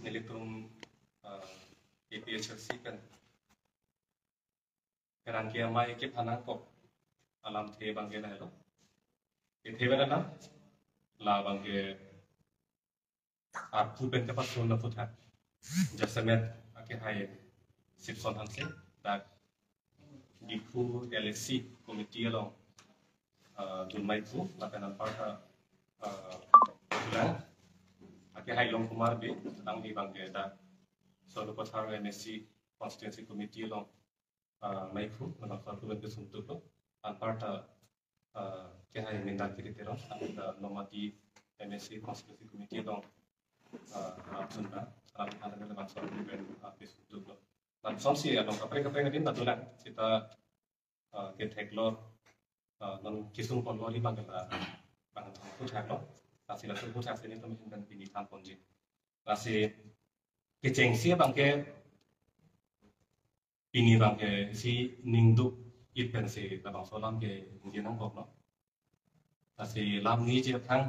nilitum APHLC kan kerangkia mai ke panang kok alam the bangge na lo ithe bana na la bangge arpu pen ke pasun na putha jasamet ake hai sipson hanse dak diku LSC committee lo julmai pu la penan parta ake hai long kumar be tang di bangge da solo pathar MSC constituency committee lo mai pu na parta ben suntuk lo an parta ke hai minda kiri tero da nomadi MSC constituency committee lo sunna alam hal na bangsa ben suntuk lo dan somsi adong kapre din natulan kita ke teklor non kisung ponlori bangla bang tu thaklo asi la tu thak sini to dan pini tham ponji asi ke chengsi bangke pini bangke si ningdu it pensi la bang solam ke nginang kok no asi lam ni je thang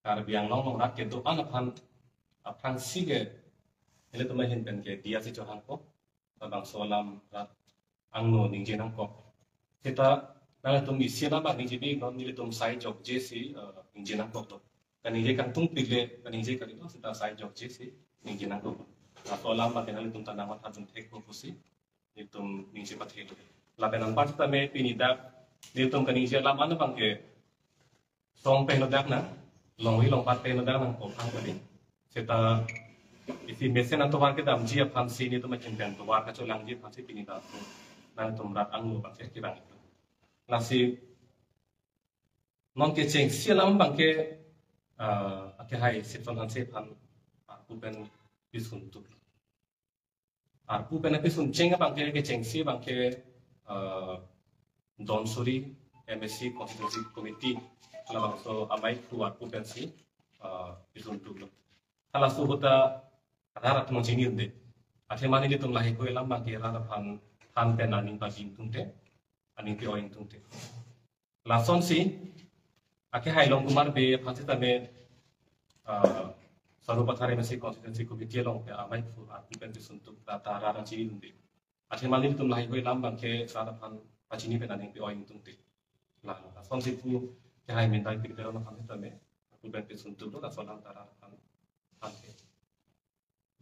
kar biang long rat ke to aphan si ke ele to mahin pen ke dia si chohan ko bang solam rat angno nginang kok kita nang tum isi na bang ningji bi non ni tum sai jok jesi ningji nang kok to kan ningji kan tung pile kan ningji kan itu kita sai jok jesi ningji nang kok atau lama kenal tum tanah mat hajun tek ko kusi ni tum ningji pathe la benan part ta me pinida ni tum kan ningji lam an bang ke song pe no dak na long wi long pat pe no dak nang ko phang ko ni kita isi mesen atau war ke dam ji aphan si ni tum chen pen to war ka cholang ji phan si pinida nang tum rat anglo bang ke bang nasi non ke cheng sialam bangke ake hai sipson hanse phan arpu pen pisun tu arpu pen pisun chenga bangke ke cheng si bangke donsuri MSC constituency committee la bangso amai ku arpu pen si pisun tu hala su hota rarat mon chini de ate mani le tum lahi ko elam bangke rara phan pen aning pa jing tum te aning pi oing tung te la son si ake hai long kumar be phansi ta me saru pathare mesi constituency committee long pe amai fu arti pen suntuk data rara chini dunde ate mali tum lai koi lam bang ke sara phan pachini pe aning pi oing tung te la son si fu ke hai min dai pi pero na phansi ta me arti pen suntuk lo la son lam tara phan ke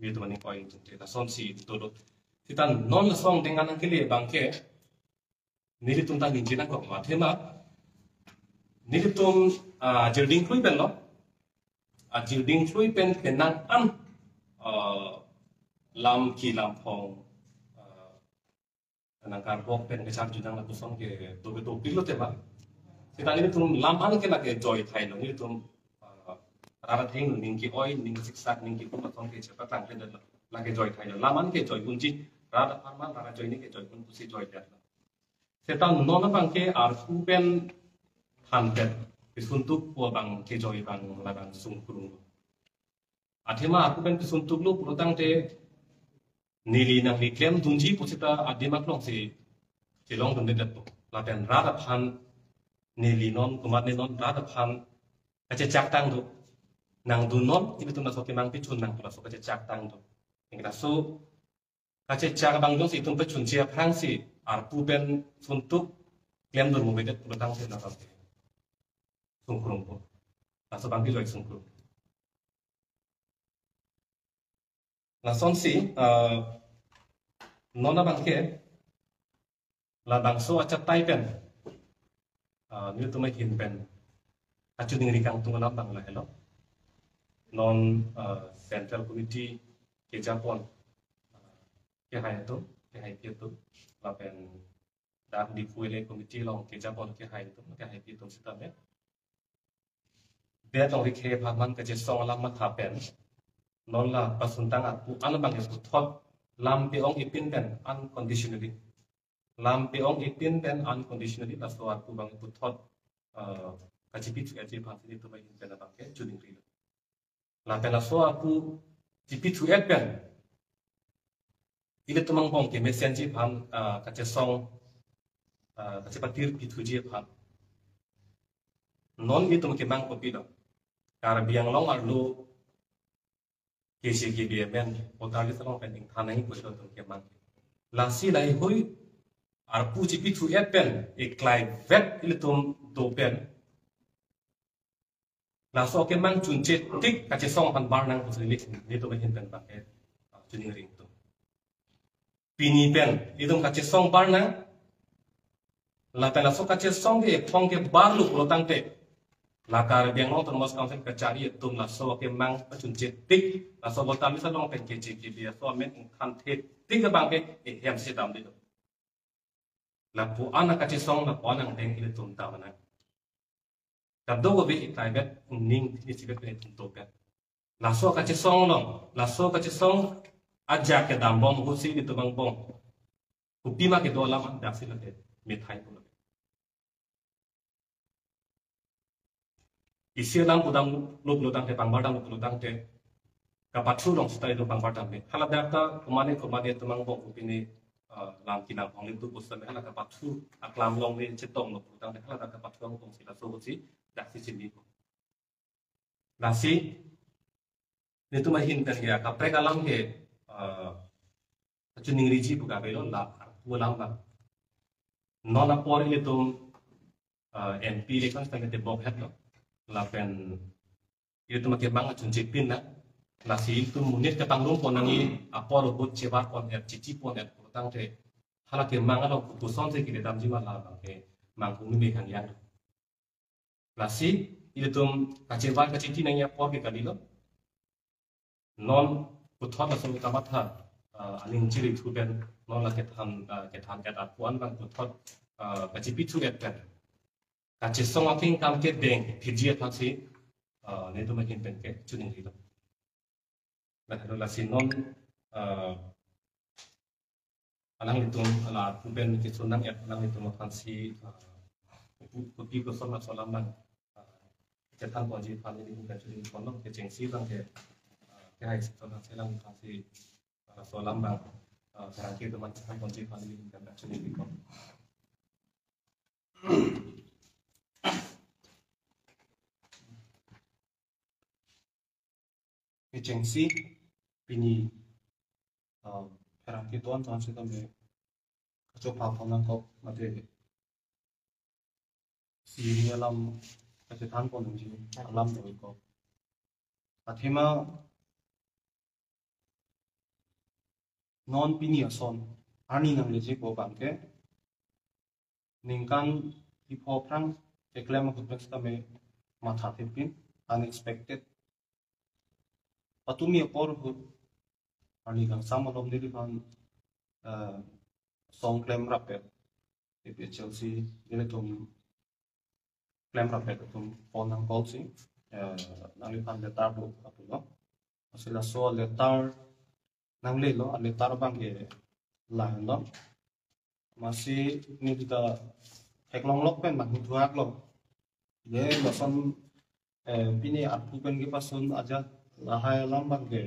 mi tu aning oing tung te la son si to do kita non la song dengan ang kile bang ke nilitum ta nginji na ko mathema nilitum jilding klui pen lo jilding klui pen penang an lam ki lam phong nang kar bok pen ke char judang la kusong ke to pilo te ba kita nilitum lam an ke la ke joy thai lo nilitum rara theng ning ki oi ning ki sak ning ki ko song ke chepa tang pen la ke joy thai lo lam an ke joy kunji rara pharma rara joy ni ke joy kun pusi joy ta setan nona bangke arpu pen hanpet pisuntuk po bang ke joy bang labang sungkurung athema arpu pen pisuntuk lu protang te nili nang liklem dunji pusita adima klong si long dum det to lapen rada phan nili non kumat ne non rada phan ache chak tang do nang du non ibe tum na so ke mang pi chun nang pula so ache chak tang do ingra so ache chak bang do si tum pe chun chia phang si arpu pen suntuk klem dur mo bedet protang se na ta sungkurung po aso bang joy sungkurung la son si nona bangke la bangso acha tai pen ni tu mai hin pen achu ding rikang tung na bang la hello non central committee ke japon ke hai to ke hai pi to la pen dan di fuele committee long ke japon ke hai pi to sita me dia tong rikhe phaman ke je song lam ma tha pen non la pasuntang at pu an bang pu thot lam pe ong ipin pen unconditionally lam pe ong ipin pen unconditionally la so at pu bang pu thot ka chi pi chu e phan si to mai pen bang ke chu ding ri la pen la so at pu chi pi chu e pen ile tumang bong ke mesen ji phan ka che song ka che patir pi thu ji phan non ni tum ke mang ko pi do kar biang long ar lu KCKBMN potarli salong pending thanai ko don ke mang lasi lai hoi arpu jipi thu pen eklai vet ilitum do pen laso ke mang chunche tik ka che song pan bar nang kusili ni to hin pen ba ke chuning ring to pini pen idum ka che song bar nang la pen laso ka che song ge phong ke bar lu lo tang te lakar biang long termos council kecari itu laso ke mang chunche tik laso botam bisa long pen ke jiki dia so men kan te tik ke bang ke hem si tam di la pu anak ka che song la po nang teng ile tum ta mana ka do go be itai bet ning ni si bet ne tum to bet laso ka che song long laso ka che song aja ke dam bom hu si di tu bang bom ku pima ke do lama da si la te me thai pu isi lam budang luk lutang te pangbarang luk lutang te kapatsu dong stai do pangbarang me hala data kumane tumang bong upini lam kinang hong litu pusam hala kapatsu aklam long ni cetong luk lutang te hala data kapatsu long tong sila so si dak si sini ko nasi nitu mahin kan ya kaprek alam ke chuning riji buka belo la ulam ba non apori litum MP lekon stange te bok het lo lapen itu makin banget junjipin na nasi itu munir ke tanggung ponangi apolo bot cewa pon cici pon tang te hala ke manga lo kuson se kire dam jiwa la ke mangku mi kan yang nasi itu kacewa ke cici nanya por ke kalilo non puthot la sung kamatha aling ciri tu ben non la ke tham ke puan bang puthot ke cipi tu ben kaci song aking kam ke deng pijia thasi ne to makin pen ke chuning ri do la hado la sinon alang itum ala pen ke sunang ya alang itum thasi pi ko som solam man ke than ko ji phan ni ke chuning kon ke chengsi bang ke hai to na selang thasi solam bang sarang ke to man than ko ji phan ni ke chuning ri ko agency pini perang kituan tuan kita me coba panang kau mati siri alam kesetan pun nungsi alam doi kau athema non pini ason ani nang leje ko bangke ningkan ipo perang eklem aku kita me matha tipin unexpected atumi apor hut ani kang sama lom dili ban song claim rapet ipi Chelsea dili tum claim rapet tum phone nang call si nang ipan letar do apulo asila so letar nang le lo letar bang ge line lo masi ni kita heklong lok pen bang tuak lo ye lasan pini aku pen ge pasun aja lahai lam bang ke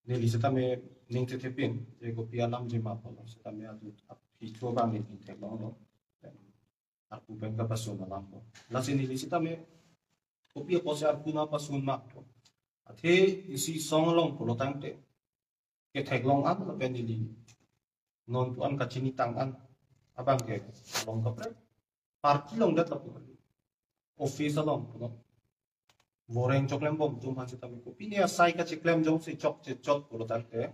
nili setame ning te tepin je ko pia lam je ma polo setame atu hi cho bang ni te lo no aku pen ka pasun lam ko la se nili setame ko pia ko se aku na pasun ma to athe isi song long polo tang te ke thek long an la pen nili non tu an ka chini tang an abang ke long ka pre parki long dat la pu office long no Voreng choklem bom tum han sita ko pini asai ka chiklem jong si chok che chot polo tante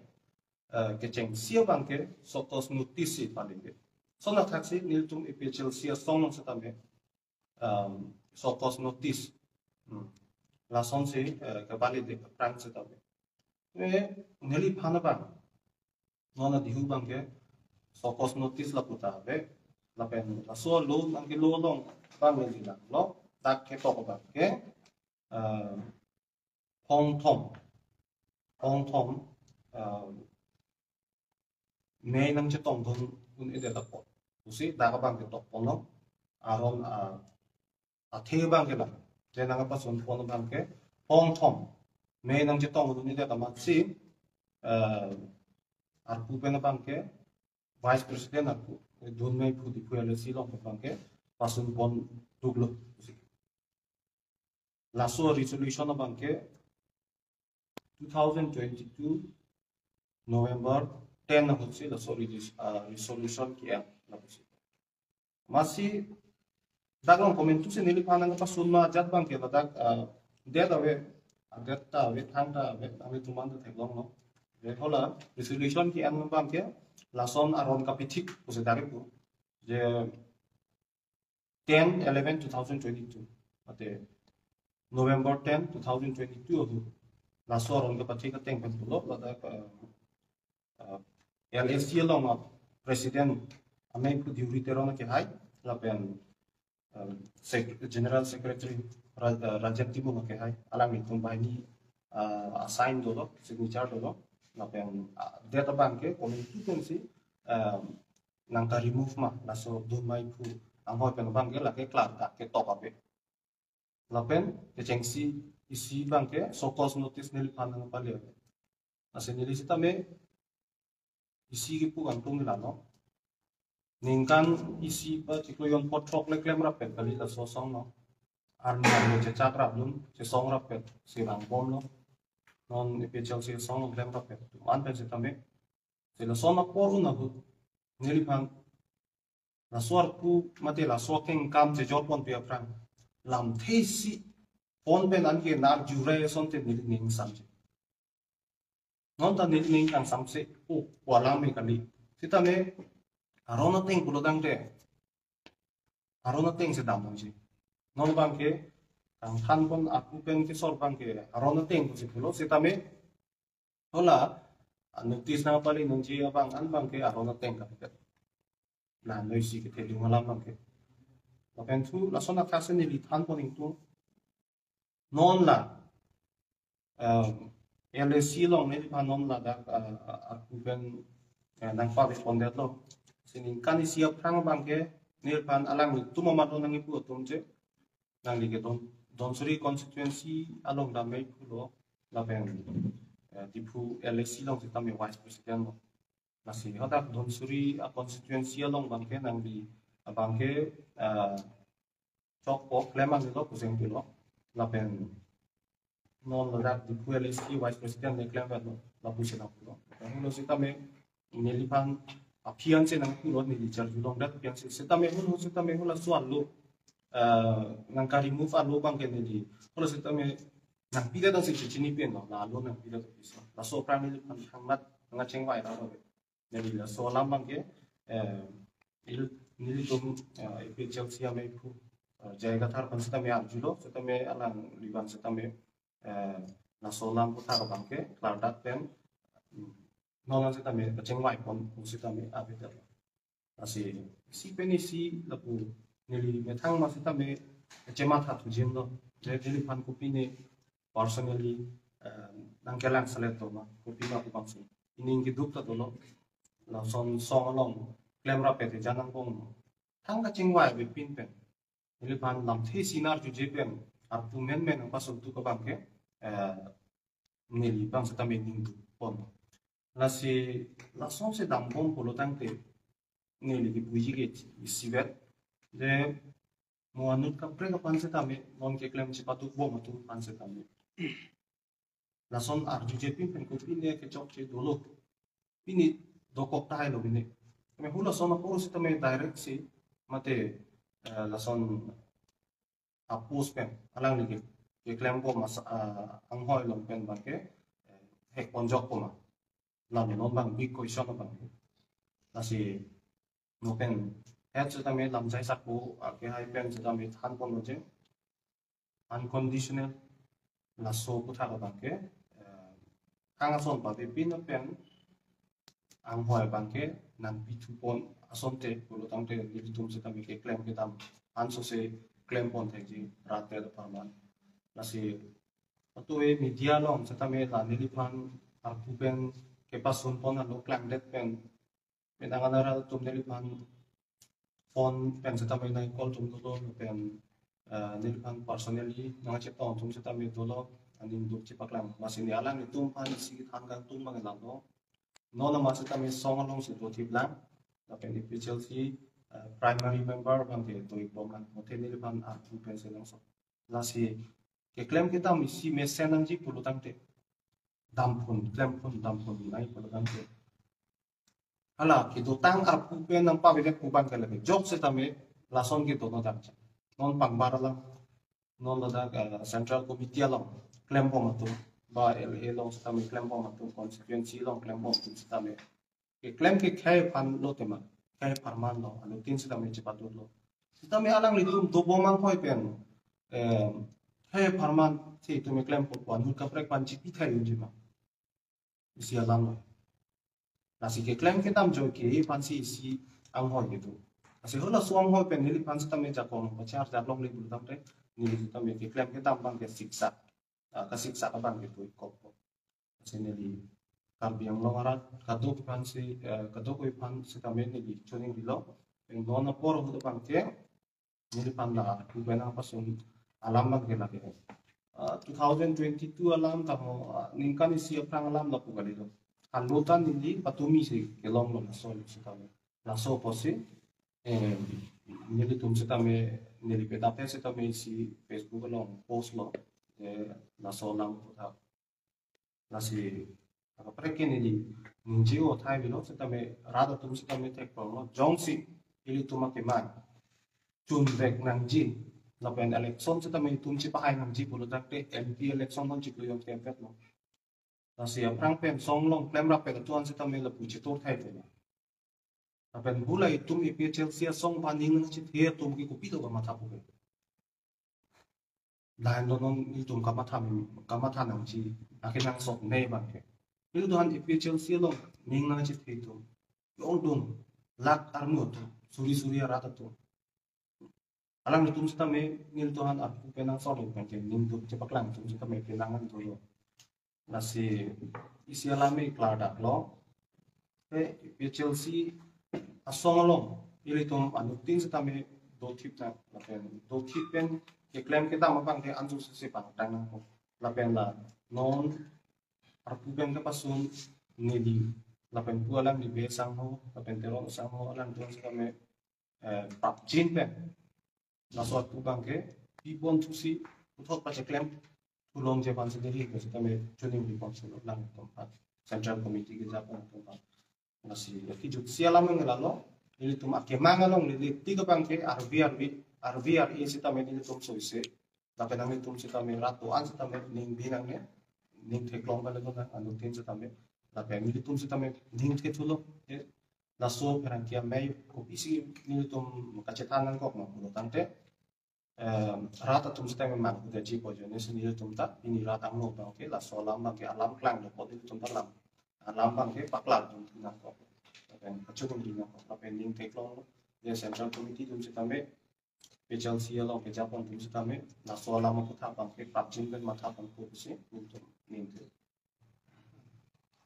ke cheng sia bangke sotos notice palinge so na taxi nil tum epchel sia song sita me sotos notice la son se ka bali de prang sita me neli phana ba nona dihu bangke sotos notice la puta be la pen la so lo bangke lo long bang ni la lo tak ke to bangke hong thom may nang chetong don un ide ta po usi da ka bang ke to pono aron a the bang ke la je nang pa son pono bang ke hong thom may nang chetong un ide ta ma si ar pu pe na bang ke vice president aku don may pu di pu ele si long bang ke pasun pon duglo usi laso resolution bangke 2022 November 10 na hutsi la sorry this resolution ki ang na hutsi masih dagang comment tu se nili panang pa sunna jat bang ke badak det ave agat ta ave thang ta ave tuman ta theklong no je hola resolution ki ang bang ke lason aron kapitik use dari pu je 10/11/2022 ate November 10 2022 adu laso aron kapitik ka teng pen pulo badak LSC long president ame ku diuri terona ke hai lapen General Secretary Rajat Tibu ke hai alam itu bahini assign dulu signature dulu lapen data bank ke community nangka remove mah laso dun mai pu amoi pen bank ke lake klar tak ke top ape lapen ke cengsi isi bank ke so cause notice nil panang pale ase nili sita me isi ki pu antung nilano ningkan isi pa cikloyon potrok le klem rapet kali la sosong no army army ce chakra blum ce song rapet si rangpom no non epechel si song klem rapet man pe tame se la sona poru na bu nili pan la suar pu mate la soking kam ce jopon pe prang lam thesi pon pe nan ke nar jure son te nili ning sam non ta nili ning kan sam se o wala me kali sitame arona ting pulo dang te arona ting se dam ji non bang ke ang than pon aku pen ke sor bang ke arona ting se pulo sitame hola notice na pali nung ji abang an bang ke arona ting ka ke na noi si ke teli ngalam bang ke lapen tu la sona kase ni li than pon tu non la LSC long ni pa non la da aku pen nang pa responded lo sini kan siap prang bangke nilpan alam itu memadu nangi pu tumje nang lige don suri constituency along da mai pulo la ben tipu LSC long kita me vice president lo nasi hodak don suri a constituency along bangke nang di bangke chok pok lemang lo kuseng pilo la ben non la tipu LSC vice president ne klem lo la pusina pulo lo sita me nilipan apian se nang kulot ni dijar julong dat pian se seta me hula sual lo nang kari move alo bang ken di hula seta me nang pida dang se chini pen no la lo nang pida to bisa la so pran ni pan hangmat nga cheng wai da ro ne la so lam bang ke il nili tum epe chelsea ame pu jaiga thar pan seta me arjulo seta me alang liban seta me la so lam pu thar bang ke klar dat pen non seta me cheng wai pon seta me abetel asi si penisi lapu nili me thang ma seta me chema tha tu jim do je nili pan kopi ne personally nang kelang salet to ma kopi ma ku pangsi ining ki duk ta to no la son song along klem ra pe te janang pong thang ka cheng wai be pin pen nili pan lam the sinar ju je pen ar pu men men pa so tu ka bang ke nili pang seta me ning du pon nasi langsung se dampom polo tangte nili ki puji ke sivet de mo anut ka pre ka panse tame non ke klem ci patu bo matu panse tame lason arju je pin pen ko pin ne ke chok che dolo pini dokok tai lo bine me hula sona poro se tame direct si mate lason apus pen alang ni ke klem ko mas ang hoi lo pen ba ke hek ponjok ko ma làm nó bằng big question nó bằng là nó pen hết cho ta mới làm trái sắc của cái hai pen cho ta mới than con nó chứ unconditional là số của thằng bằng cái hàng son bảo vệ pin nó pen ang hoài bằng cái nằm bị thu pon ason te của tang te đi tum cho ta mới cái claim cái tam an so se claim pon thay gì rat te đó phải mà là tôi media long cho ta mới là nili pan aku pen ke pasun pon alo klang det pen anganara tum nili pan phone pen sa tamay na call tum dolo pen nili pan personally nga che ton tum sa tamay dolo anin duk che paklang masini alang ni tum pan si hanggang tum mga lalo no na masa tamay song along si doti blank na pen ipchel si primary member bang ke to ipom mote nili pan aku pen sa lang so lasi ke claim kita misi mesen ang ji pulutang te dampun ay palagan ke hala ki do tang arpu pen nang pa bede kuban ke lebe jok se tame lason ki do no dak non pangbar la non da central committee long claim pom tu ba LA long se tame claim pom tu constituency long claim pom tu se tame ke claim ke khai pan lo tema khai parman lo alo tin se tame cepat lo se tame alang litum do bomang khoi pen khai parman si tu me claim pom wan hu kaprek pan chi pi khai yun jima isi alam lo nasi ke claim ke tam jo ke pansi isi ang hoi gitu nasi hola suam hoi pen nili pansi tam me jakong pachar jaklong li bulu tam te nili tam me ke claim ke tam bang ke siksa ka siksa ka bang gitu kop nasi nili kambiang lo ngarat kadok pansi kadok oi pansi tam me nili choning bilo eng nona por hu bang ke nili pan la tu bena pasun alam bang ke lagi 2022 alam tamo ningkan isi aprang alam la pu gali lo Alutan ini patumi sih kelong lo naso sitame naso posi nili tum sitame nili pedape sitame si Facebook lo post lo naso lang puta nasi apa pergi nili ninjiu thai bilo sitame rada tum sitame tek lo jongsi ili tuma keman chun vek nangji lapen election sitame tum si pakai nangji bulu takte MP election non ciklu yang tempet lo nasi aprang pen song long klem rap pen tuan sita me la puji tor thai te apen bulai tum ipi Chelsea song paning na chit he tum ki kopi to ma tha pu dan non ni tum ka ma tha nang chi akin nang sok nei ba ke il don ipi Chelsea long ning na chit he tum yong dum lak armut suri ara ta tu alang ni tum sita me nil tuhan ap pen nang sok pen ke ning tum cepak lang tum sita me penangan tu lo nasi isi alami kladak lo Chelsea asong long ili tum anutin setame do tip na lapen do tip pen ke claim kita mapang ke anju se pang tanang ko lapen la non arpu pen ke pasun nidi lapen pu alang di besang ho lapen terong sang ho alang tuan setame pap jin pen nasot pu bang ke pipon tusi uthok pa claim tulong je pan sendiri ke setame tuning di konsul lang tempat central committee ke japan tempat nasi ki jut sialam ngelalo ili tum akemang along li tiga bangke RVR setame ili tum soise tapi nami tum setame ratuan setame ning binangnya ning teklong bale ko anu tin setame tapi ili tum setame ning ketulo naso perangkia mai ko isi ili tum kacetanan kok no tante rata tum setame mang udah jipo jone sendiri tum tak ini rata no bangke la solam bangke alam klang do pot tum talam alam bangke paklar tum tinang kok dan kacung di nak apa pending teklong dia central committee tum setame Chelsea lo ke Japan tum setame naso alam ko tha bangke prapjin kan matha pan ko si untuk ningte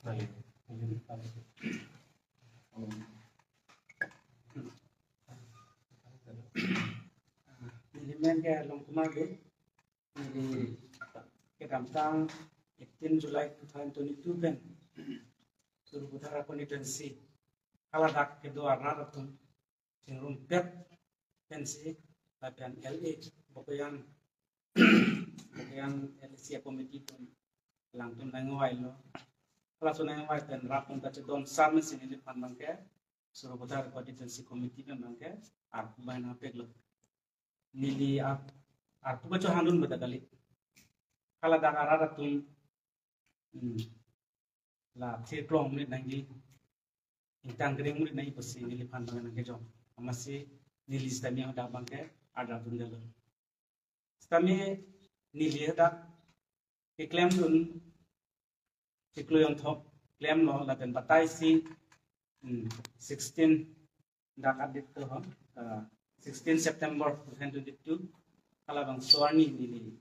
nah ini Elemen ke long kumar ke ini ke tentang 18 Julai 2022 ben suruh putara konstituensi kalau dak kedua ratum cenderung pet pensi dan LA bukan LC komite tu langtun nangwai lo kalau sunai nangwai dan ratum tak cedon sama sini di pandang ke suruh putara konstituensi komite memang ke aku main apa lo nili aku baca handun beda kali kalau dak ratum la teklong ni nangi intang kering murid nai pasi nili pandang nang kejo amasi nili stami yang ada bangke ada tunggal stami nili ada klaim dun iklo yang top klaim lo la den batai si 16 dak adit to 16 September 2022 kala bang suarni nili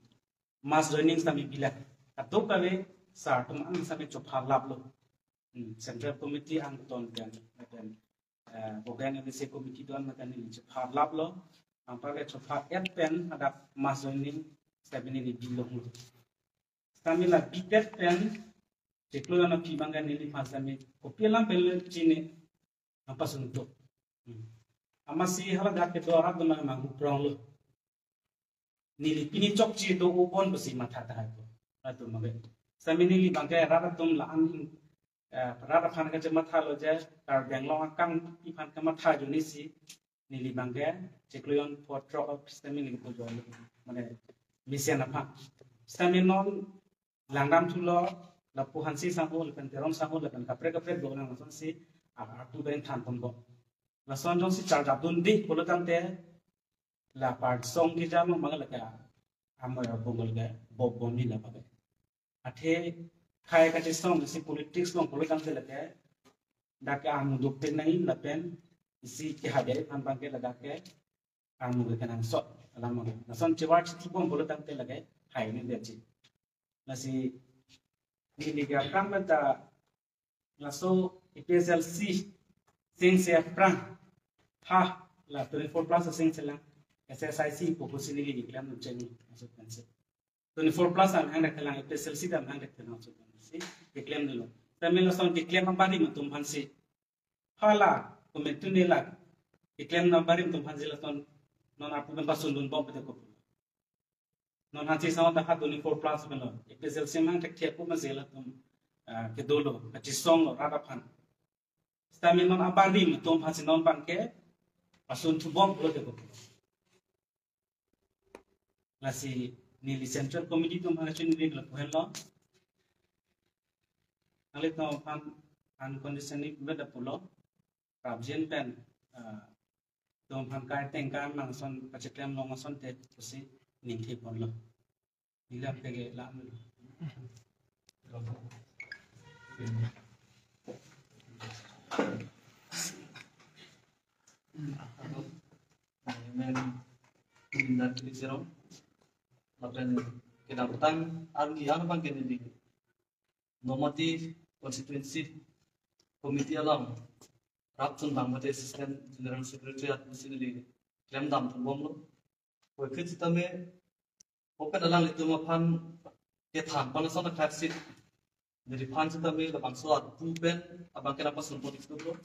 mass learning stami bilak atau kale sa tum ang sabi chopha lab lo central committee ang ton kan dan bogan LC committee don makan ni chopha lab lo ang pale chopha et pen ada mass learning sabi ni bilok lo kami la bitet pen teklo na pi bangan ni pasami kopilam pel chine apa sunto amasi hala dak ke do arab do mang prong lo nili pini chok chi do upon besi matha ta ko atu mabe Samini li bangke rara tum la an rara phan ka jema tha lo je tar benglong akang i phan ka ma tha ju ni si ni li bangke chekloyon for drop of samini ko jo mane mission apa samin non langdam thulo la puhan si sango le pen terom sango le pen kapre kapre do na son si a tu ben than tom bo la son jong si char jabun di polo tante la part song ki jam mang la ka amoy bongol ga bob bomi la pabe athe khai ka ti song si politics long polo tante la ka da ka am duk pen nai la pen si ki hade an bangke la da ke am ga kanang so la mo na son chiwat chi bom polo tante la ka hai ni de chi la si ni li ga pram ta la so IPSLC sing se prang ha la 24 plus sing se lang SSIC ko sini li klam no cheni maksud kan se 24 plus an hang rakhalang IPSLC dam hang rakhalang maksud kan se declaim dilo tamil la son declaim ambari matum phansi hala ko metune la declaim nambari matum phansi la son non apu ben pasun dun bom pete ko non hansi sama ta ha 24 plus belo IPSLC mang tek thep ko ma zela tum ke dolo ati song rada phan stamin non abadi matum phansi non bangke pasun tu bom ko te ko nasi nili central committee tu mana cuni ni kalau hello nali tu pan unconditionally beda pulo rabjen pen tu pan kai tengkan mangson paceklem longason te kusi ningthi ponlo nila pege la mulu Minat zero. Lapan kedapatan argi yang apa kini di normatif constituency committee alam rapsun bangmate assistant general secretary administration di klaim dam tu bom lo koi kita me open alang itu mapan ke than panasana kapsit dari pan kita me labang soat puben abang kenapa sun politik tu lo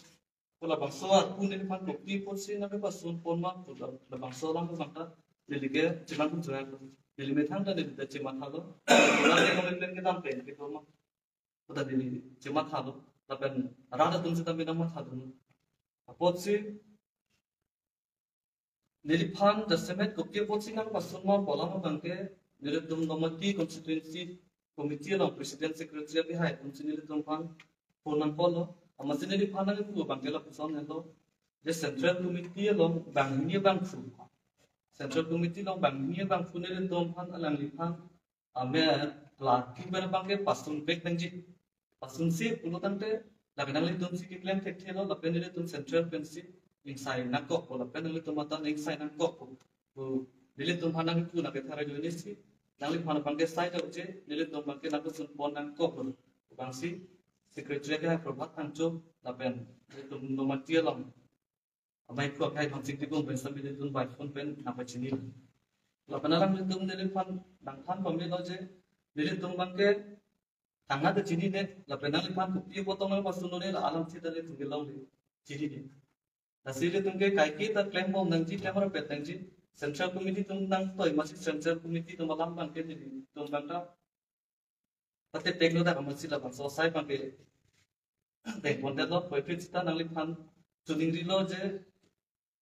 kalau labang soat pun dari pan kopi pun sih nabe pas sun pon mak tu labang soat tu maka delige cuman pun jual Dili metang tadi di cimat halo, orang yang memimpin kita sampai di rumah, udah dili cimat halo, tapi rada tuh kita minam halo, apa sih? Dili pan jasemet kopi apa sih nang pasun mau pola mau bangke, dili tuh nomati constituency committee lah presiden secretary di hai, tuh sini dili tuh pan ponan polo, ama sini dili pan nang itu bangke lah pasun hello, jadi central committee lah bang ini bang fu. Central Committee long bang ni bang funeral dom pan alang lipan ame laki ber bangke pasun bek benji pasun si pulo tante lagan li dom si kiklem tek thelo lapen li dom central pensi insai nakok ko lapen li dom mata insai nakok ko li dom panang ku na ke thara joni si nang li pan bangke sai ta uche li dom bangke nakok sun pon nakok ko bang si secretary ka prabhat ancho lapen li dom nomatia long Abai ko kai thong sik tikung ben sabi ditun bai phone pen apa chini la panaram ditum dele fan dang fan pamle lo je dele tum bangke tanga de chini ne la penal fan ku pi potong ma pasuno ne la alam chi dele tunge law le chini ne la sile tunge kai ki ta claim bom nang ji camera pet nang ji central committee tum nang toy masi central committee tum alam bangke ni tum bangka pate tekno da kamasi la bang so sai bangke tek bonde lo koi fit ta nang li fan tuning ri lo je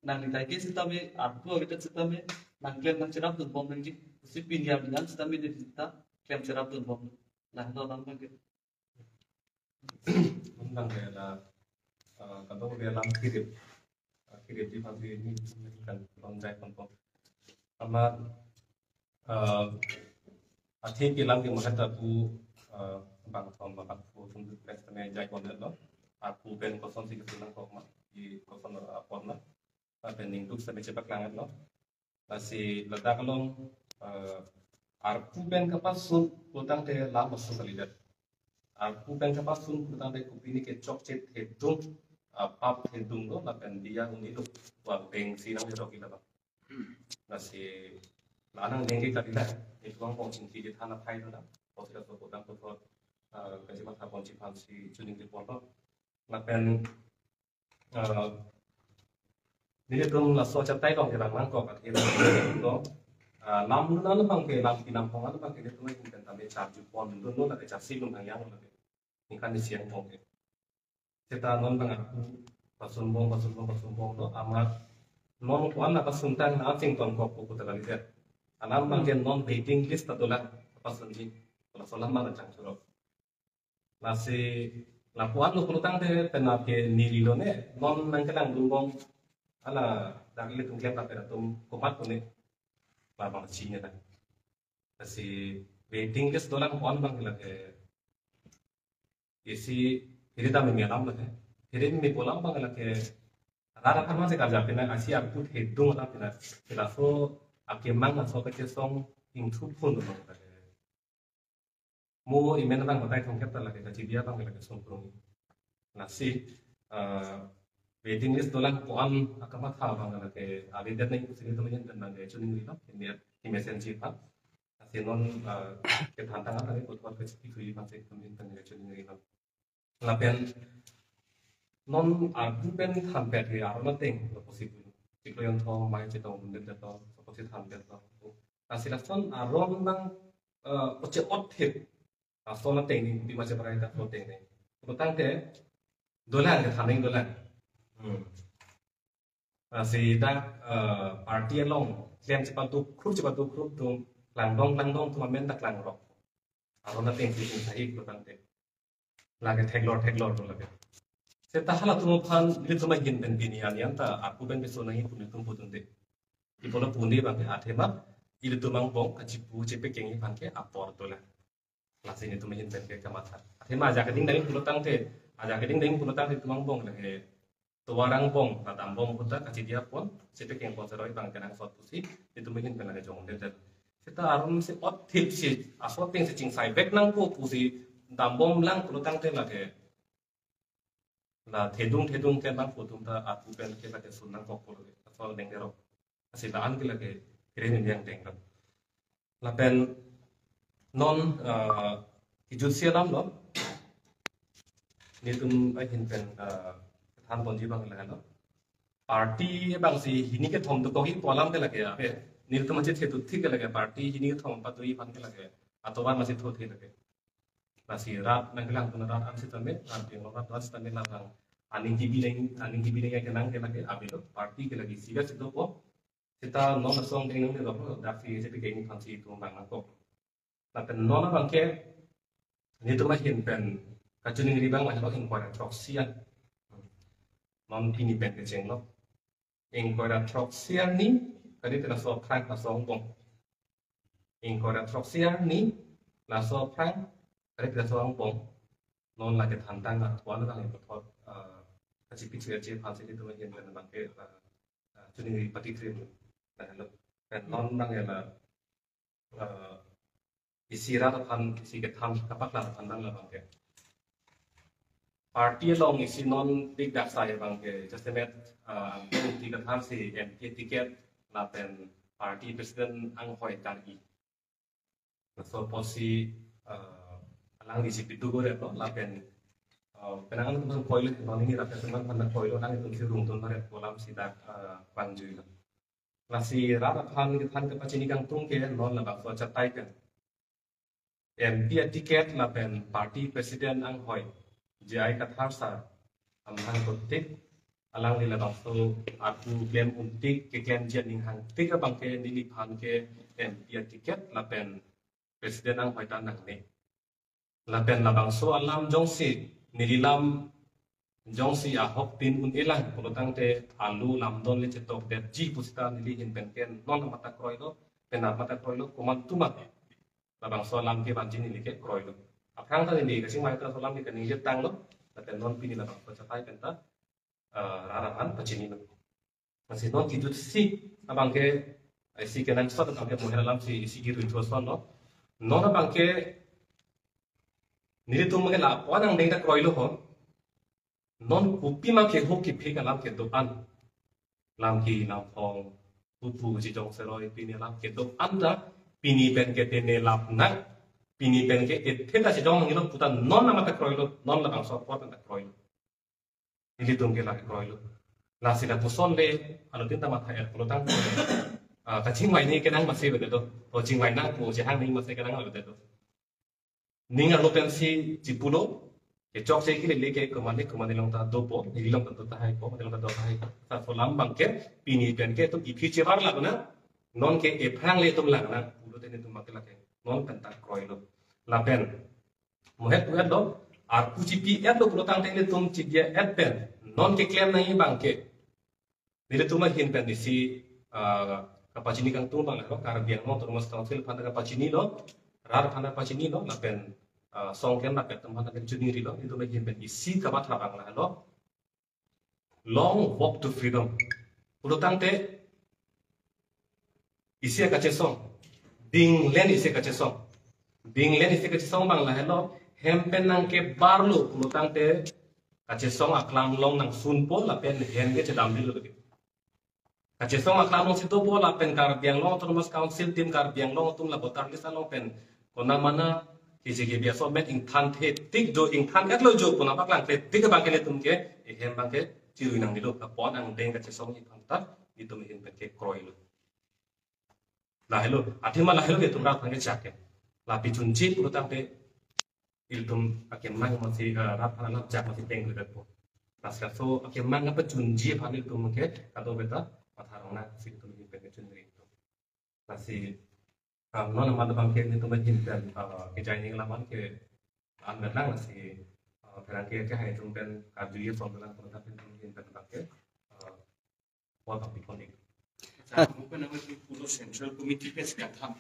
nang ni tai ke sita me aku kita sita me nang claim nang cerap tun bom nangji si pinjam dengan sita me di sita claim cerap tun bom nah lo nang ke Undang ke la kadang ke lam kirip di pagi ini kan lonjai konpom ama athi ke lam ke mahata tu bang thom bang pu tum press me jai kon lo aku ben koson si kesulang kok ma di koson apon na pending duk sampai cepat langat lo masih ledak long arpu ben kapas sun utang te lama sesalidat arpu ben kapas sun utang te kupini ke cok cet hedung pap hedung lo lapen dia unido wang peng sinang jero kita ba masih lanang dengki kadila itu long pong cinti di tanah pai lo na posya so utang to kasi mata pon cipan si tuning di pon lo lapen Jadi tuh lasso cetai dong kita mangkok, kita itu lam na bang ke lam pinam pong na bang ke tu mai kan tabe char ju pon dun no la ke char si lum hang yang la ke ni kan di siang pong ke kita non bang aku pasun bong no amat non kuan na pasun tang na sing ton kok ku ta la ke anam bang ke non waiting list ta la pasun ni la solam ma chang churo nasi lapuan lu pelutang te penat ke niri lo ne non nang kelang dumbong ala dagli tung klep ta tum kumat ne la bang chinya ta nasi waiting list dolang on bang la ke isi ini ta me alam la ke ini me polam bang la ke rara kama se kaja pina asi aku hedung la pina pila so ake mang so ke song ing thu phun lo ta mo imen bang matai thong kep ta la ke dia bang la ke song prong nasi waiting list dolang poan akama tha bang la ke abi det nei sini to yen dan bang chuning ri no india ti messenger pa nasi non ke than tang ta ko ko ke ti free bang se tum yen tan ke chuning ri no la pen non aku pen than pet ri ar na teng lo possible ti ko yon thong mai che tong den to ko ti than pet to nasi la son aron bang ko che ot thep soalnya teknik di macam perayaan tak teknik. Tentang ke dolar ke tanah dolar. Si dah parti long klaim cepat tu krup tu langdong tu mamen tak lang rock. Arona teknik ini sahih tentang ke. Lagi teglor tu lagi. Setah lah tu mungkin itu cuma gin ben bini anian ta aku ben besok nanti pun itu pun tu. Di pola pundi bang ke athema itu tu mang bong kacipu cepet kengi bang ke apor tu lah. Nasi ini tu macam terkait kematan. Akhirnya aja keding dari pelutang te tumang bong lagi. Tuarang bong, natam bong putar kasih dia pun. Sepek yang pun seroi bang kenang suatu si itu macam kenang jong deh. Kita arum si ot tip si asal peng si cing sai bek nang ko pusi dambom lang pelutang te lagi. Lah thedung ke bang putum ta aku pen ke lagi sunang kok puluh. Asal dengero. Kasih laan ke lagi keren yang dengero. Lah pen non hijau sialam lo, ni tum ahin pen than ponji bang laga lo, parti bang si hini ke thom tu kohi polam ke lage ape, ni tum macam tu thik ke lage parti hini ke thom patui pan ke lage, atau ban masih thot ke lage, masih rat nanggelang tu rat am si tame, rat yang rat tame lang, aning kibi ke nang ke lage ape lo, parti ke lagi siga situ po, kita non asong dengan ni lo, dah si sepi ke ini fansi tu bang aku. Tapi nona bangke ni tu macam pen kacuning ribang macam inquiry troxian non ini pen keceng lo inquiry troxian ni kali tu langsung prang langsung bong inquiry troxian ni langsung prang kali tu langsung bong non lagi tantang tuan orang yang betul kasih picit fansi itu macam pen bangke kacuning ribati krim dan lo pen non bang yang isi rata pan isi ketam kapak lah pandang lah bangke. Parti long isi non big dak saya bangke. Just met di ketam si MP tiket lapen parti presiden ang hoi tadi. So posi alang isi pitu gore lo lapen penangan tu poil non ini lapen teman pandang poil orang itu si runtun maret kolam si dak panjui lah. Nasi rata pan ketam kepacini kang tungke non lah bang so catai kan. MP tiket lapen parti presiden ang hoi jai kathar sa amhang kotik alang nila bangso aku claim untik ke claim jen ning hang tika bangke nili phan ke MP tiket lapen presiden ang hoi tanang ne lapen la bangso alam jongsi nililam jongsi ahok tin un elang polotang te alu lamdon le cetok de ji pusita nili hin penken non mata kroilo penar mata kroilo kuman tumat labang solam ke banjin ini ke kroy lo. Apang tadi ni kasih mai tu solam ni kan ni jetang lo, tapi non pini labang percapai penta rarapan pacini lo. Masih non tidur si abang ke si kenan sot abang ke muhera lam si giru itu son lo. Non abang ke ni tu mengenal apa yang dia kroy lo ho. Non kupi mak ke ho kipi ke lam ke doan lam ki lam pong pupu si jong seroi pini lam ke doan dah pini pen ke tene lap nak pini pen ke tenda si dong ngilo putan non nama tak kroilo non la bang support tak kroilo ini tung ke la kroilo la sila puson le alo tinta mata er pulotang kacing mai ni kenang masih begitu, o cing mai nang po jahang ni masih kenang begitu. Ninga lopen si cipulo, cok saya kiri leke kemana long ta dopo, ini long ta tahai po, long ta tahai. Ta solam bangke, pini bangke tu ipi cebar lah na, non ke eprang le tum lah na, pulo tene tum makin lagi, non pentak kroy lo, lapen, muhet muhet lo, aku cipi et lo pulo tang tene tum cipi et pen, non ke klaim nahi bangke, nile tum makin pen di si kapacini kang tum bang lo, karbiang lo, terus council pada kapacini lo. Rar phana pachini lo lapen songken lapen tempat lapen junior lo itu lagi ben isi kabat habang lah lo long walk to freedom urutang te isi kace song ding len isi kace song bang lah lo hempen nang ke barlo urutang te kace song aklam long nang sunpo lapen hen ke cedam dilo lagi kace song aklam long situ po lapen karbiang long terus council tim karbiang long tum labotar lisa long pen kona mana kisi biasa met ingtan the tik do ingtan et lo jo kona baklang te tik bangke le tum ke ehem bangke ciru nang dilo kapon ang deng kace song ipang tar itu mehin ke kroy lo lah hello athima lah hello ke tum ra bangke chake la pi chunchi urutang te iltum akem mang masih rap ala jak masih teng le po naska so akem mang apa chunji phanil tum ke kado beta patharong na si tum mehin ke chunri itu nasi non nama bangke ni tu macam dan kerja ini laman ke anggaplah masih kerangka ke hai tumpen kajuya soalan produk yang mungkin bangke buat apa pun itu. Mungkin nama itu pulau Central Committee pes katham.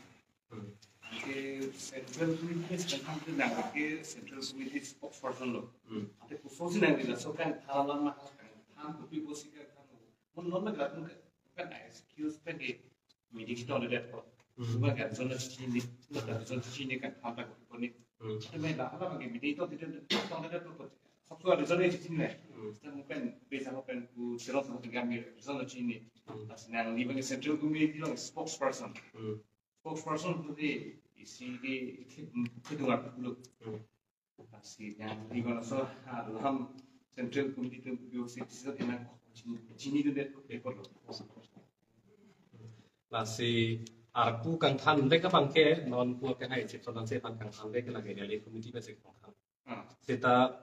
Ke Central Committee pes katham tu nak ke Central Committee spokesperson lo. Ada khusus ni nak so kan halaman mah ham kopi bosi kan ham. Mun non nak lakukan kan excuse kan ke meeting itu ada dekat. Sebab kan zona sini, zona sini kan apa pun ni. Tapi dah apa bagi media itu tidak ada tu. Sabtu ada zona sini ni. Kita mungkin biasa mungkin ku cerita sama dengan zona sini. Asal ni bagi Central Committee lo spokesperson. Spokesperson tu di isi di kedua dulu. Asal yang di mana so dalam Central Committee tu biasa itu enak sini tu dia ekor lo. Nasi arku kang than le ka bangke non pu ke hai chip sonan se pan kang than le ke lage le committee pe se kang than seta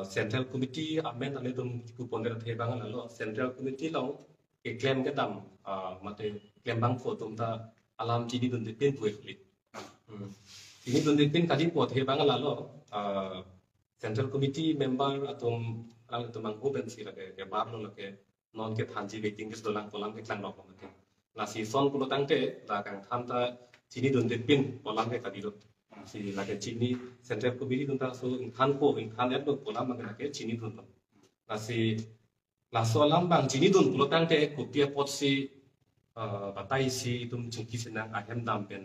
central committee amen ale dum ku ponder the bang lo central committee long ke claim ke dam mate claim bang pho tum ta alam ji di dun de pin pu ekli ini dun de pin kadi po the bang lo central committee member atum lang tum mang ku ben si lage ke bar lo lage non ke than ji waiting ke dolang polang ke klang rok mate nasi son pulo tangke la kang tham ta chini dun pin polam ke kadiro si la ke chini central committee dun ta so khan et lo polam ma ke chini dun nasi la so lam bang chini dun pulo tangke kupia pot si batai si tum chungki senang ahem dam pen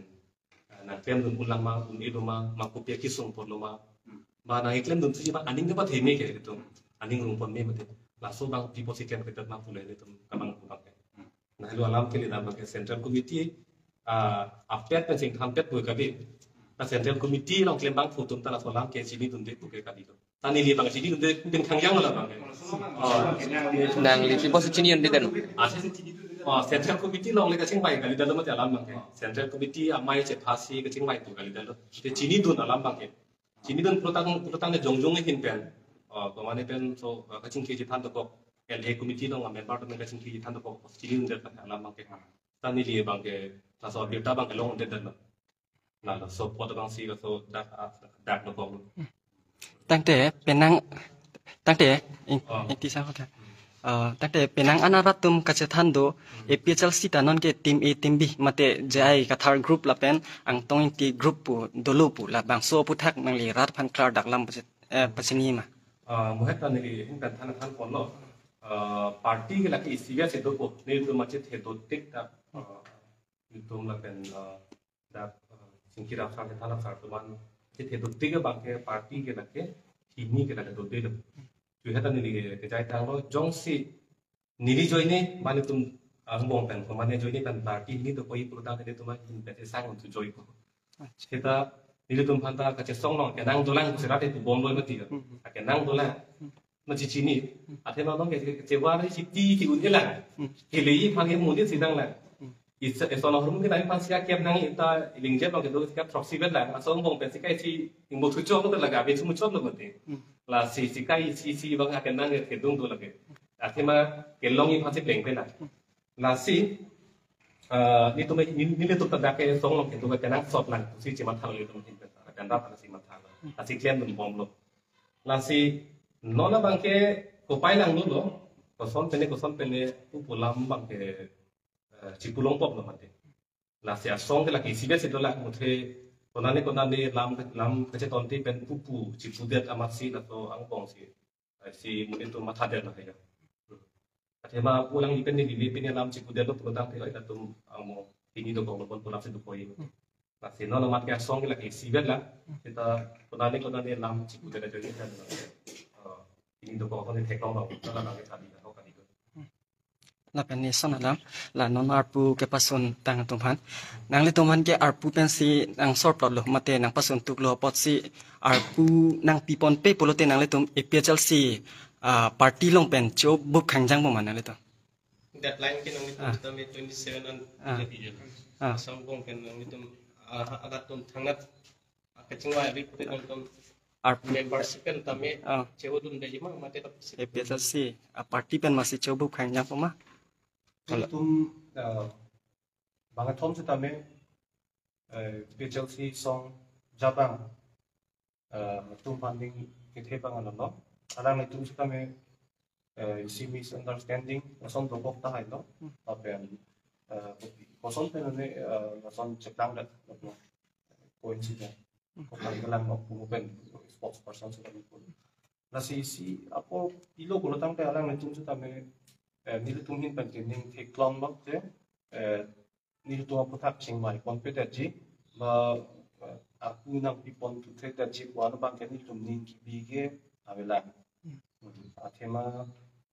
na kem dun ulang ma un idoma ma kupia kisung pon lo ma na iklem dun si ba aning ke ba theme ke gitu aning rung pon me mate la so bang people si kem ke ma pule le tum kamang ku bang nah lu alam ke lidam ke central committee update kan sing hampet bu kabi na central committee long klem bang futum ta la solam ke sini dun de bu ke kabi to tani li bang sini dun de bin khang yang la bang nang li pos sini yon diten central committee long le ka sing bai kali dalam ma alam bang ke central committee amai che phasi ke sing bai tu kali dalam te sini dun alam bang ke sini dun protang ne jongjong hin pen ko mane pen so ka sing ke jitan to ko LA committee long member to ka sing ke jitan to ko sini dun de alam bang ke tani li bang ke ta so birta bang ke long de dan na la so pot bang si so dak no ko tangte penang tangte inti sa kota tangte penang anaratum kacetando epichal sita non ke team A team B mate jai kathar group la pen ang tong inti group pu dolu pu la bang so pu thak nang li rat phan klar dak lam pasini ma muhet tani li hin kan than kon lo party ke laki isiga se do ko ne to mache the to tik ta tum la pen da singkira sa ke thala sa to man che the to tik ba ke party ke laki hini ke laki do de lo tu hata ni ke jai tang lo jong si nili joine mane tum bong pen ko mane joine pen party ni to koi purta ke to ma hin pe sang tu joi ko kita nili tum phanta ka che song long ke nang dolang se ra te tu bom lo ma ti ke nang dolang mà chỉ ní, à thế mà nó cái chế qua đấy chỉ ti thì cũng như là cái lấy phan cái muốn đi gì đang là, Isono mungkin nanti pasti akan nang kita lingkep bang itu kita proxy bed lah. Asal bang pensi kai si imbo tujuh itu lagi abis semua cuci loh berarti. Lah si kai si bang akan nang kedung tu lagi. Akhirnya kelong ini pasti bengkel lah. Lah si ni tu terdapat song loh itu kan nang sort lah. Si cuma thang itu mungkin akan dapat si mata lah. Si klien tu bom loh. Lah si nona bang ke kopai lang dulu. Koson pene tu pulam bang ke Cipulong pop loh mati. Lah si asong ke lagi sibet itu lah muthe konane lam kece tonti pen pupu cipudet amat si atau angpong si mungkin tu mata dia lah ya. Akhirnya pulang ipen ni pin lam cipudet tu pulang tu ada tu amo ini tu kau pulang si tu koi. Lah si nona mat ke asong ke lagi sibet lah kita konane lam cipudet ada ni kan. Ini tu kau ni tekong lah kita lah kita tadi kau kan itu. La pen ni son alam la non arpu ke pasun tang tumhan nang le tumhan ke arpu pen si nang sort plot lo mate nang pasun tuk lo pot si arpu nang pipon pe polote nang le tum epchal si party long pen cho buk khangjang bo man le to deadline ke nang itu kita 27 an jadi sambung kan nang itu agat tum thangat kecingwa ri puti tum arpu membership kan tame cewo dun de jima mate tap epchal si party pen masih cho buk khangjang bo ma kalau banget tom setame PJLC song Jabang tum funding kita bangan lo alang itu setame isi misunderstanding song dobok ta hai lo tapi kosong penane song cekang dak lo coincident kok lang mo pupen spokesperson setame pun nasi si apa ilo kulo tang te alang itu setame nilu tungin penting teklon bak je nilu tuang putak cingmai komputer ji ba aku nang pipon tu te ji wan bang ke nilu ning ki bige avela athema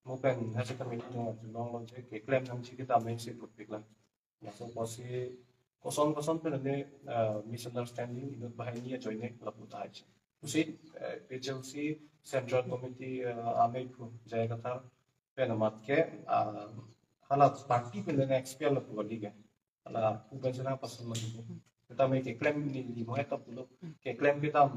mopen hase kami tu long long je ke claim nang ji kita main se tut pikla ya so posi koson pe ne misunderstanding inut bahani join ne laputa je usi PJLC central committee ame pu jaya kata penamat ke halat party pun dengan XPL lah pula liga. Kalau bukan senang pasal macam kita make claim ni mau itu pula ke claim kita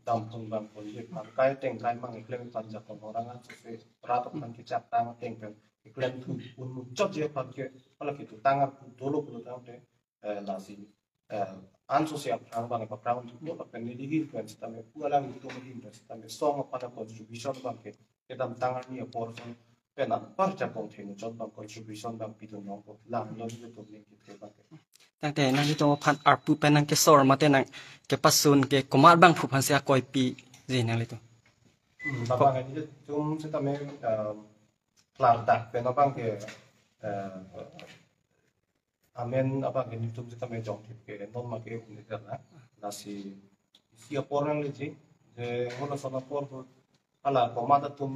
tampung bang politik kai teng kai mang claim panjat orang kan sesuai rata kan kita tang teng kan claim tu pun muncul je pakai kalau kita tangan dulu pula tang deh lasi ansosial perang bang apa perang tu pula kan ni lagi kan kita me pulang itu mungkin kita me song apa contribution bang kita tangan ni portion pena parja kong thenu chon bang contribution bang pidun nong ko lang lo ni to ni ki ba ke tang te nang to phan arpu pen nang ke sor mate nang ke pasun ke komar bang phu phan sia koi pi je nang le to baba ngani tum seta me plan ta pena bang ke amen apa ngani tum seta me jong thip ke non ma ke ni ta na si porang le ji je hola sona por ala komanda tum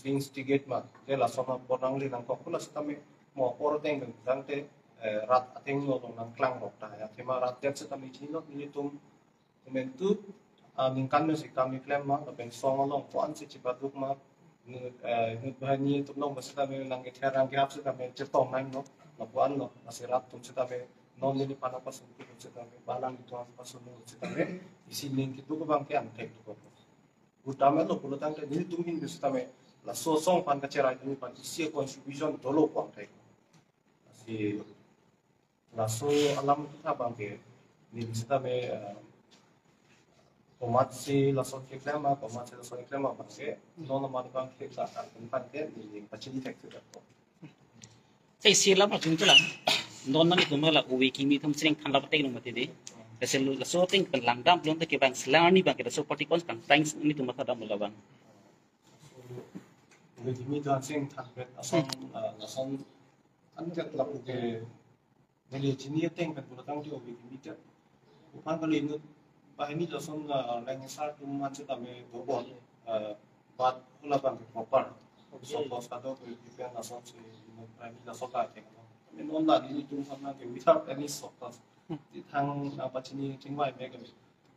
instigate ma ke la sona porang li nang ko kula setame mo por teng dang te rat ateng no nang klang rok ta ya thema rat tet setame chino ni tum mentu ning kan si kami klem ma ben song along ko an si chipatuk ma ni bahani tum no setame nang ke therang ke hap setame cheptom nang no na ko an no asirat tum setame non ni pana pasun ku setame balang itu pasun setame isi ning kitu ko bang ke an tek ko utama lo pulo tang ni tungin bis tame la so song pan ka chera ni pan si contribution dolo ko ang si la so alam ta bang ke ni bis tame komat si la so ke klama komat si la so ke klama bang ke non ma bang ke ta pan ke ni pachini tek tu ko sai sila ma chung chulang non nani kumala uwi kimi thum sring khanda patek no mate de Kasi laso ting langdam belum tak kebang selani bang kita so partikons bang thanks ini tu mata dam mula bang. Jadi ini tu asing takbet asam asam anjat lapu ke jadi jenis ting kan pulau tang dia bagi kita. Bukan kali ini bah ini asam lagi satu macam kami berbon buat pulau bang proper. So bos kado kita asam si ini asam kaya. Ini nonda ini tu sama ke without any substance. Di tang apa sini cingwai mereka.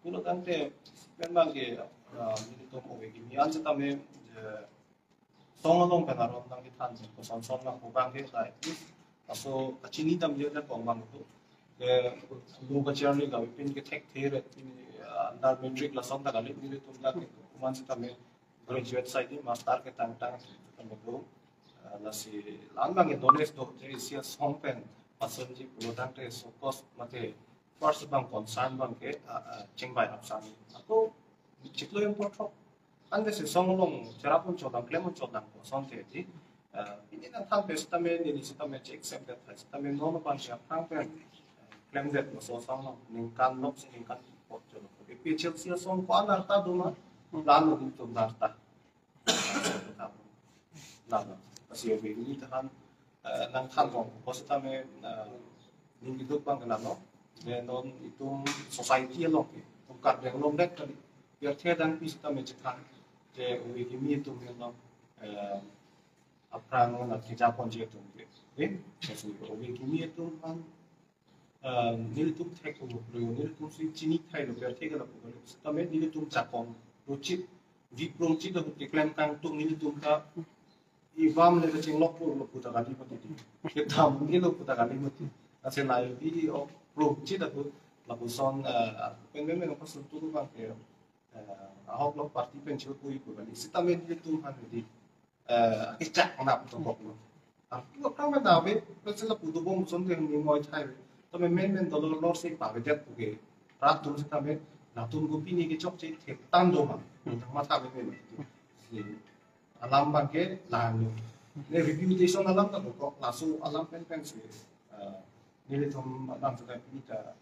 Pulau tang te memang ke ini tu mau begini. Anjat kami song long penaron nang di tan ko son son nang bang ke sai so kacini tam dia na kong bang tu lu kacir ni gawi pin ke tek ther andar metric la som ta galit ni tu la ke kuman se tam graduate side ni master ke tang tang tam tu la si lang bang dones to je sia som pen pason ji product te so cost mate first bang concern bang ke chengbai apsan aku chiklo yang potro ande se song long jarapun chodang klemon chodang ko som te ji ini nang thang pe stame ni stame check sem that stame no no pan sha thang pe klem that no so song long ning kan nok se ning kan pot jo ko pe chel sia song ko anar ta do ma lan no din tum dar ta lan asi be ni tan nang thang ko ko stame ning duk bang kan no de non itum society lo ke tum kar deng lom dek ka biar the dan pi stame chekan je uwi ki mi tum no aprang na kita ponje tu sesu obi kimi itu kan nil tu tek ko nil tu si chini thai lo per thega la ko tame nil tu chakon ruchit vi prongchi da ke klem kang tu nil tu ka ivam le ching lok lo puta gali pati ke tham ni lo puta gali mati ase lai vi o prongchi da ko la ko son pen men ko sun tu ba ke ahok lo parti pen chu ku ku gali sitame nil tu han di cái chặt nạp trong bọc luôn, lúc đó mới nào biết, nó sẽ là phụ thuộc vào số tiền nhiều người thay, tao mình men tao lo sẽ bảo vệ đẹp của cái, rác tụi sẽ tao biết, là tụi có pin cái chốc chế thiệt tan rồi mà, thằng mà tao biết thì alam bằng cái là nhiều, nên reputation alam tao có là số alam pen sih, nên thằng alam tao biết là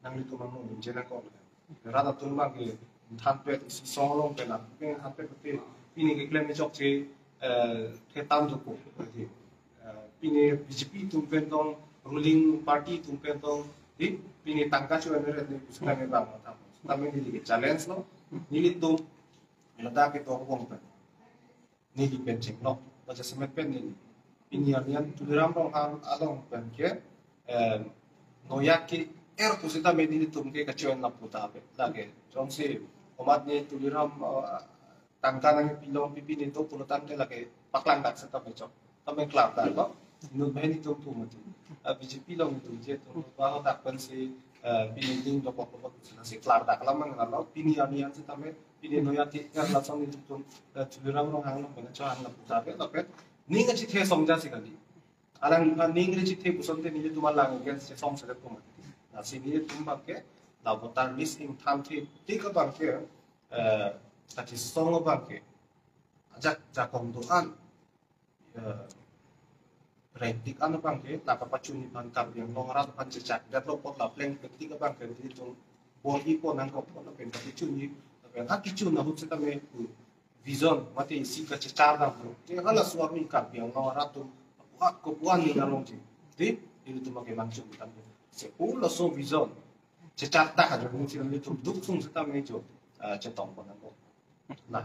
năng lực tụi mình mình chơi là có, rác tụi bằng cái tham gia cái song long cái là cái tham gia cái ini ke klaim chok che the tam do ko thì ini BJP tum pen tong ruling party tum pen tong di ini tangka chu ane re ni suka me bang ta tame ni ke challenge no ni li tum lada ke to ko pen ni li pen chek no ba ja semet pen ni ini arnian tu ram rong ang along pen ke no ya ki ko sita me ni tum ke ka chen na puta pe la ke jong se omat ni tu ram tangka nang pilong pipi ni to pulutan ke lagi paklang dak seta beco tame klap dak ko nu beni to tu mati BJP long tu je tu ba dak pen si pini ding do ko ko si klap dak lamang ngalo pini ani an seta me pini no ya ti ya la song ni tu tuliram no hang no ben cha an la puta pe la pe ning chi the song ja si kali alang ning ri chi the puson te ni tu ma lang gen se song se ko mati na si ni tu ba ke la votar list in tham thi ti ka ba ke tadi song bangke ajak jakong doan rentik anu bangke lapa pacuni bangkap yang nongrat pancecak dan lopot lapleng ketika bangke itu boi po nang kop po lapen pacuni lapen haki cun na hutse tame vision mate isi ka cecar na po te hala suami kap yang nongrat tu buat kopuan ni narong ji di itu make mancung tambe se ulo so vision cecar tak ada mungkin itu duk sung setame jo cetong po nang nah